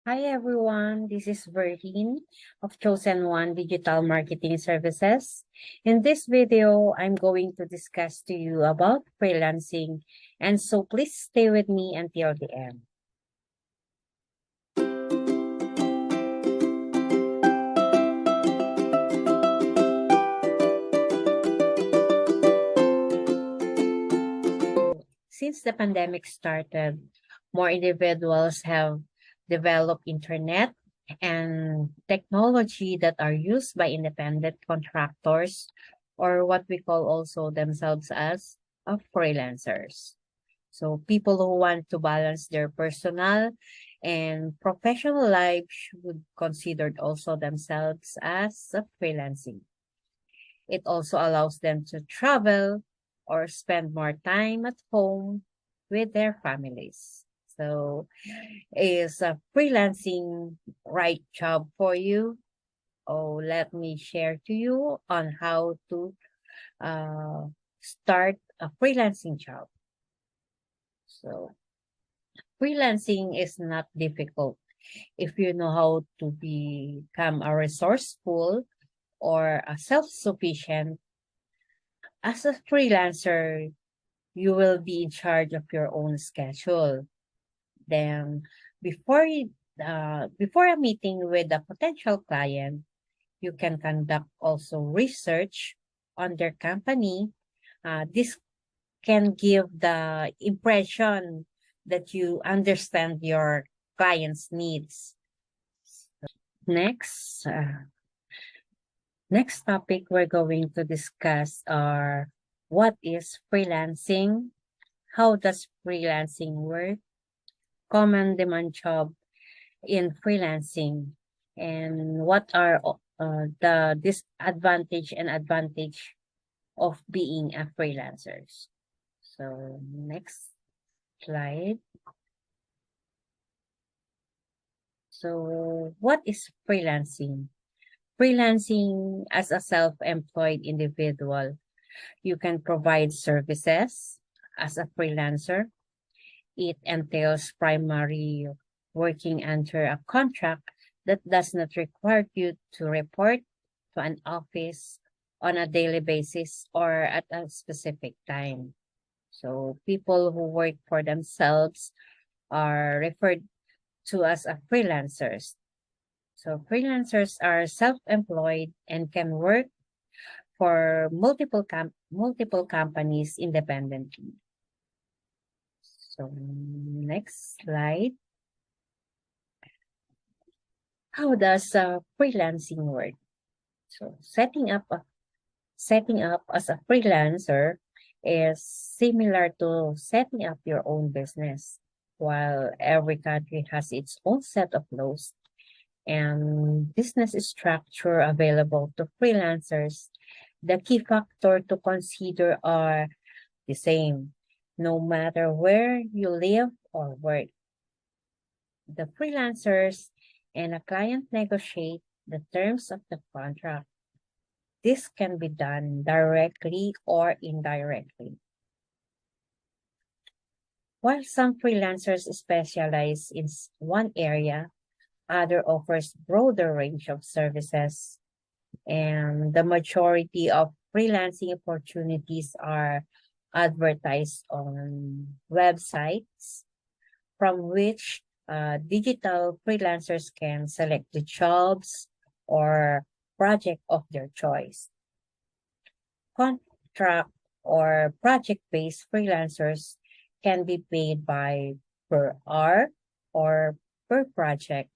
Hi everyone, this is Verlene of Chosen One Digital Marketing Services. In this video, I'm going to discuss to you about freelancing, and so please stay with me until the end. Since the pandemic started, more individuals have developed internet and technology that are used by independent contractors, or what we call also themselves as freelancers. So people who want to balance their personal and professional life should consider also themselves as freelancing. It also allows them to travel or spend more time at home with their families. So, is a freelancing right job for you? Oh, let me share to you on how to uh, start a freelancing job. So, freelancing is not difficult if you know how to become a resourceful or a self-sufficient. As a freelancer, you will be in charge of your own schedule. Then, before a meeting with a potential client, you can conduct also research on their company. This can give the impression that you understand your client's needs. Next, next topic we're going to discuss are what is freelancing, how does freelancing work, common demand job in freelancing, and what are the disadvantage and advantage of being a freelancer. So next slide. So what is freelancing? Freelancing as a self-employed individual, you can provide services as a freelancer. It entails primary working under a contract that does not require you to report to an office on a daily basis or at a specific time. So people who work for themselves are referred to as a freelancers. So freelancers are self-employed and can work for multiple companies independently. So next slide. How does freelancing work? So setting up as a freelancer is similar to setting up your own business. While every country has its own set of laws and business structure available to freelancers, the key factor to consider are the same, no matter where you live or work. The freelancers and a client negotiate the terms of the contract. This can be done directly or indirectly. While some freelancers specialize in one area, other offers broader range of services, and the majority of freelancing opportunities are advertised on websites from which digital freelancers can select the jobs or project of their choice. Contract or project-based freelancers can be paid by per hour or per project.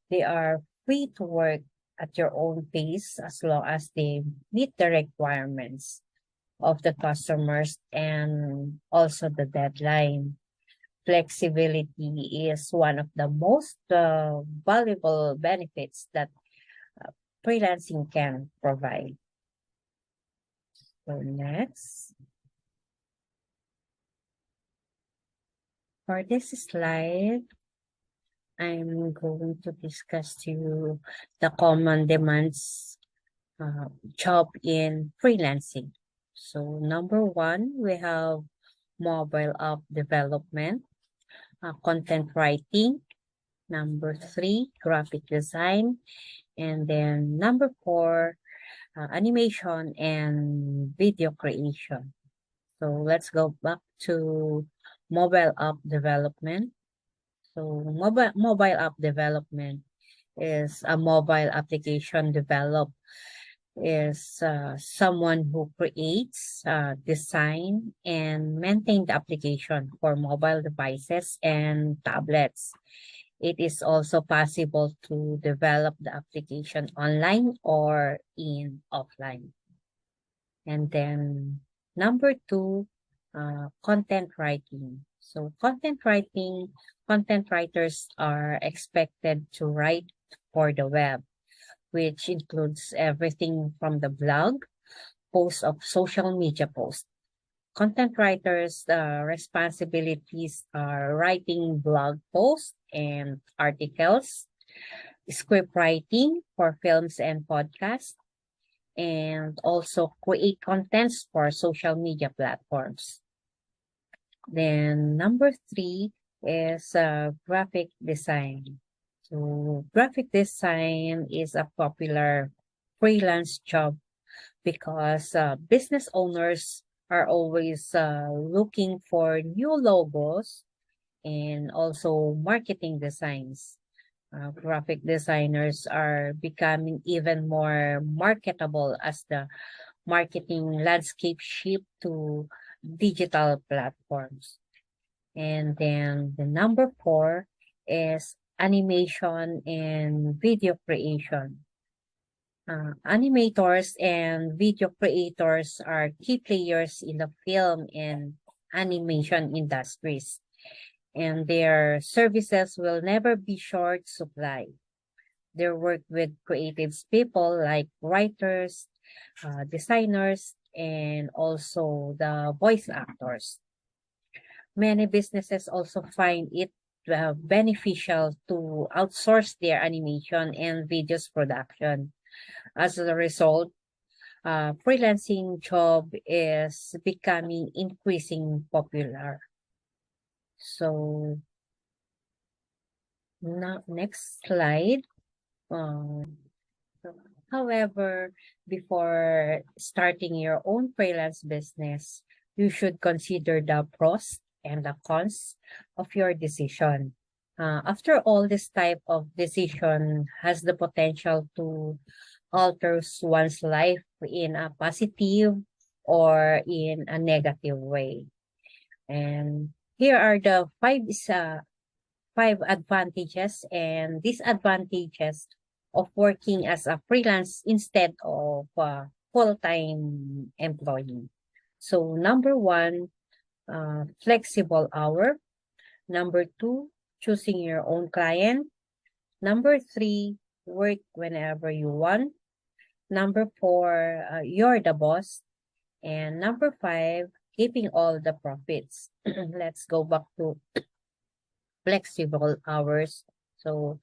They are free to work at your own pace as long as they meet the requirements of the customers and also the deadline. Flexibility is one of the most valuable benefits that uh, freelancing can provide. So next, for this slide, I'm going to discuss to you the common demands job in freelancing. So number one, we have mobile app development, content writing, Number three, graphic design. And then number four, animation and video creation. So let's go back to mobile app development. So mobile app development is a mobile application developed is someone who creates, design, and maintain the application for mobile devices and tablets. It is also possible to develop the application online or in offline. And then number two, content writing. So content writers are expected to write for the web, which includes everything from the blog, posts of social media posts. Content writers' responsibilities are writing blog posts and articles, script writing for films and podcasts, and also create contents for social media platforms. Then number three is graphic design. So graphic design is a popular freelance job because business owners are always looking for new logos and also marketing designs. Graphic designers are becoming even more marketable as the marketing landscape shift to digital platforms. And then the number four is animation and video creation. Animators and video creators are key players in the film and animation industries, and their services will never be short supply. They work with creative people like writers, designers, and also the voice actors. Many businesses also find it beneficial to outsource their animation and videos production. As a result, freelancing job is becoming increasing popular. So now next slide. So, however, before starting your own freelance business, you should consider the pros and the cons of your decision. After all, this type of decision has the potential to alter one's life in a positive or in a negative way. And here are the five advantages and disadvantages of working as a freelance instead of a full-time employee. So number one, flexible hour. Number two, choosing your own client. Number three, work whenever you want. Number four, you're the boss. And number five, keeping all the profits. Let's go back to flexible hours. So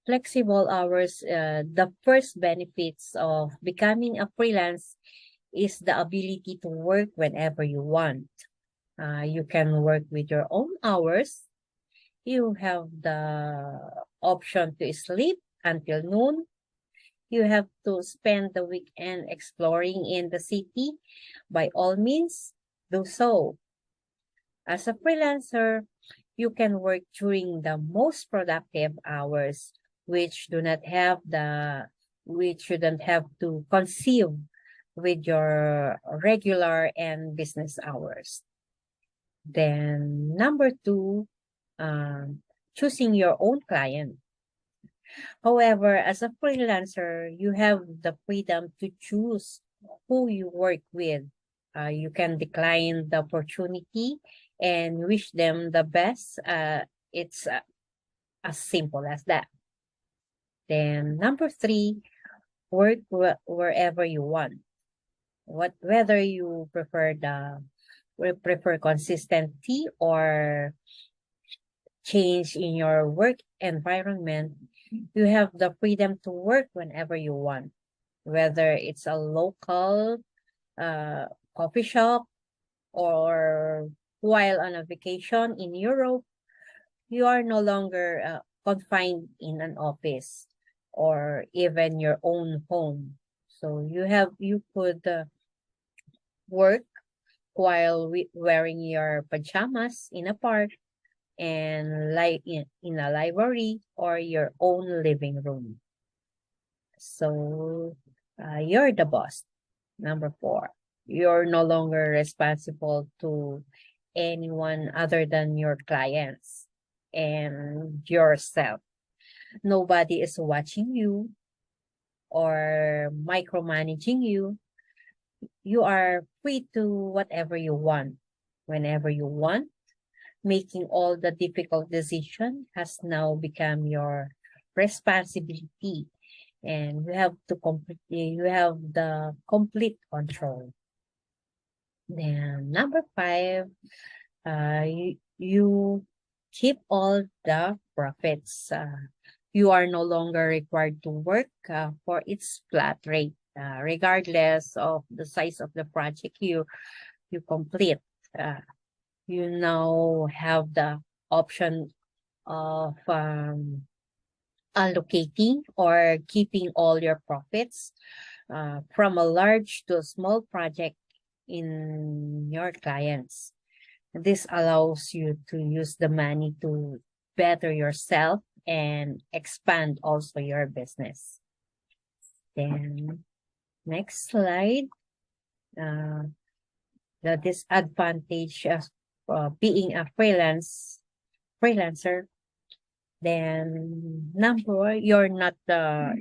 flexible hours, the first benefits of becoming a freelance is the ability to work whenever you want. You can work with your own hours. You have the option to sleep until noon. You have to spend the weekend exploring in the city. By all means, do so. As a freelancer, you can work during the most productive hours, which do not have the which shouldn't have to conceive with your regular and business hours. Then number two, choosing your own client. However, as a freelancer, you have the freedom to choose who you work with. You can decline the opportunity and wish them the best. It's as simple as that. Then number three, work wherever you want. Whether you prefer consistency or change in your work environment, you have the freedom to work whenever you want, whether it's a local coffee shop or while on a vacation in Europe. You are no longer confined in an office or even your own home. So you could work while wearing your pajamas in a park and in a library or your own living room. So you're the boss. Number four, you're no longer responsible to anyone other than your clients and yourself. Nobody is watching you or micromanaging you. You are free to whatever you want, whenever you want. Making all the difficult decision has now become your responsibility, and you have the complete control. Then number five, you keep all the profits. You are no longer required to work for its flat rate, regardless of the size of the project you complete. Uh, you now have the option of allocating or keeping all your profits from a large to a small project in your clients. This allows you to use the money to better yourself and expand also your business. Then next slide, uh, the disadvantage of being a freelancer. Then number, you're not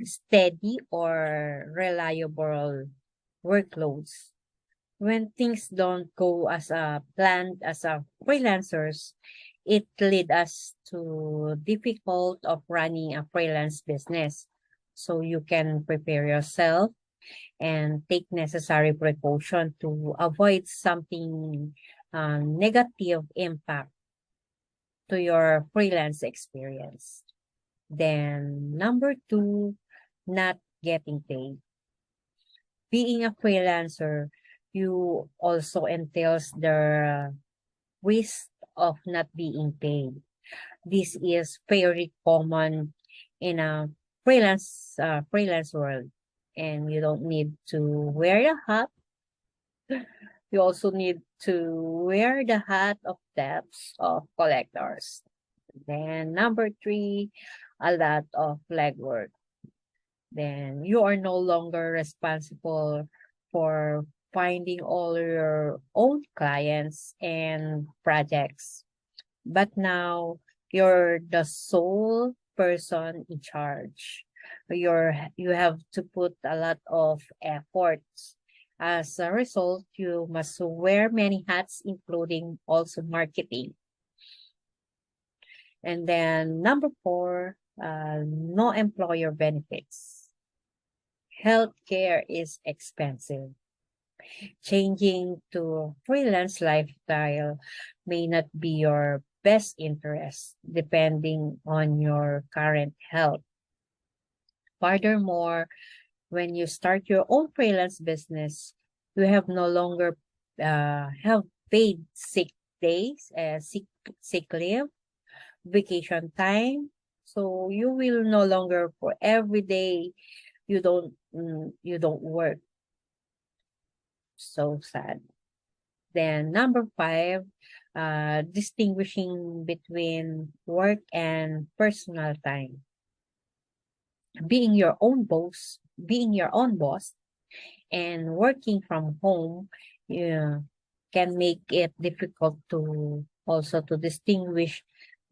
steady or reliable workloads. When things don't go as planned as a freelancers, it lead us to difficult of running a freelance business. So you can prepare yourself and take necessary precaution to avoid something negative impact to your freelance experience. Then number two, not getting paid. Being a freelancer, you also entails the risk of not being paid. This is very common in a freelance world, and you don't need to wear a hat. You also need to wear the hat of debts of collectors. Then number three, a lot of legwork. Then you are no longer responsible for finding all your own clients and projects. But now you're the sole person in charge. You have to put a lot of efforts. As a result, you must wear many hats, including also marketing. And then number four, no employer benefits. Healthcare is expensive. Changing to freelance lifestyle may not be your best interest depending on your current health. Furthermore, when you start your own freelance business, you have no longer have paid sick days, sick leave, vacation time. So you will no longer for every day you don't work. So sad. Then number five, distinguishing between work and personal time. Being your own boss and working from home, you can make it difficult to also to distinguish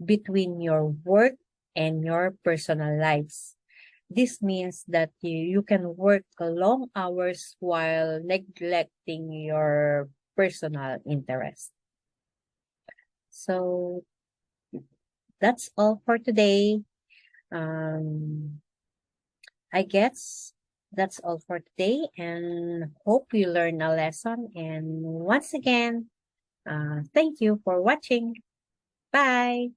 between your work and your personal lives. This means that you can work long hours while neglecting your personal interest. So that's all for today. Um, I guess that's all for today, and hope you learn a lesson. And once again, thank you for watching. Bye.